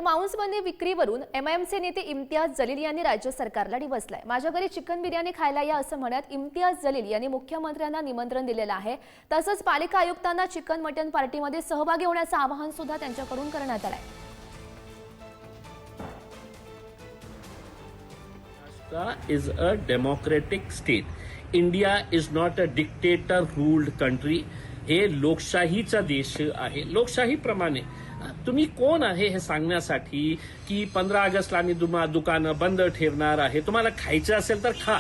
मांसबंदी विक्रीवरून एमआयएमचे नेते इम्तियाज जलील यांनी राज्य सरकारला डिवचलाय। माझ्या घरी चिकन बिर्याणी खायला या असं म्हणत इम्तियाज जलील यांनी मुख्यमंत्र्यांना निमंत्रण दिलेलं आहे। तसंच पालिका आयुक्तांना चिकन मटन पार्टीमध्ये सहभागी होण्याचं आवाहन सुद्धा त्यांच्याकडून करण्यात आलंय। is a democratic state. India is not a dictator ruled country. हे लोकशाहीचा देश आहे। लोकशाहीप्रमाणे तुम्ही कोण आहे हे सांगण्यासाठी की 15 ऑगस्टला आम्ही दुकानं बंद ठेवणार आहे, तुम्हाला खायचं असेल तर खा,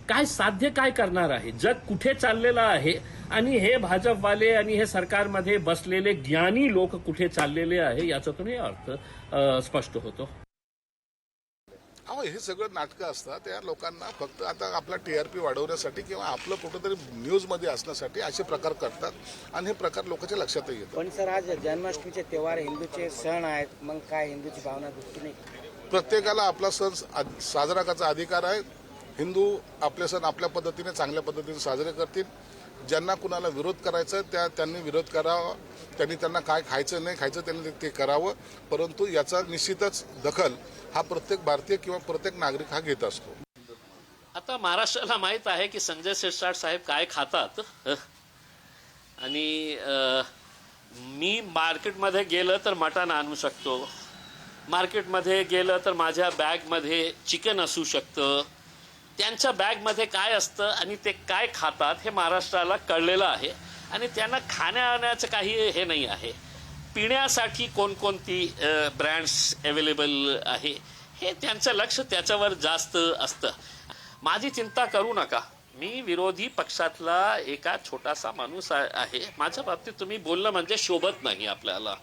काय साध्य काय करणार आहे, जग कुठे चाललेलं आहे आणि हे भाजपवाले आणि हे सरकारमध्ये बसलेले ज्ञानी लोक कुठे चाललेले आहे याचा तुम्ही अर्थ स्पष्ट होतो। अहो हे सगळं नाटकं असतात, त्या लोकांना फक्त आता आपला टीआरपी वाढवण्यासाठी किंवा आपलं कुठेतरी न्यूजमध्ये असण्यासाठी असे प्रकार करतात आणि हे प्रकार लोकांच्या लक्षातही येतात। पण सर आज जन्माष्टमीचे त्योहार हिंदूचे सण आहेत, मग काय हिंदूची भावना दुखती नाही? प्रत्येकाला आपला सण साजरा करायचा अधिकार आहे। हिंदू आपले सण आपल्या पद्धतीने चांगल्या पद्धतीने साजरे करतील। ज्यांना कुणाला विरोध करायचा त्यांनी विरोध करावा, त्यांना काय खायचं नाही खायचं त्यांनी ते करावं, परंतु याचा निश्चितच दखल हा प्रत्येक भारतीय किंवा प्रत्येक नागरिक हा घेत असतो। आता महाराष्ट्राला माहित आहे की संजय शिरसाट साहेब काय खातात आणि मी मार्केटमध्ये गेलं तर मटण आणू शकतो, मार्केटमध्ये गेलं तर माझ्या बॅगमध्ये चिकन असू शकतं, त्यांच्या बॅगमध्ये काय असतं आणि ते काय खातात हे महाराष्ट्राला कळलेलं आहे आणि त्यांना खाण्याचं काही हे नाही आहे। पिण्यासाठी कोणकोणती ब्रँड्स अवेलेबल आहे हे त्यांचं लक्ष त्याच्यावर जास्त असतं। माझी चिंता करू नका, मी विरोधी पक्षातला एका छोटासा माणूस आहे, माझ्या बाबतीत तुम्ही बोलणं म्हणजे शोभत नाही आपल्याला।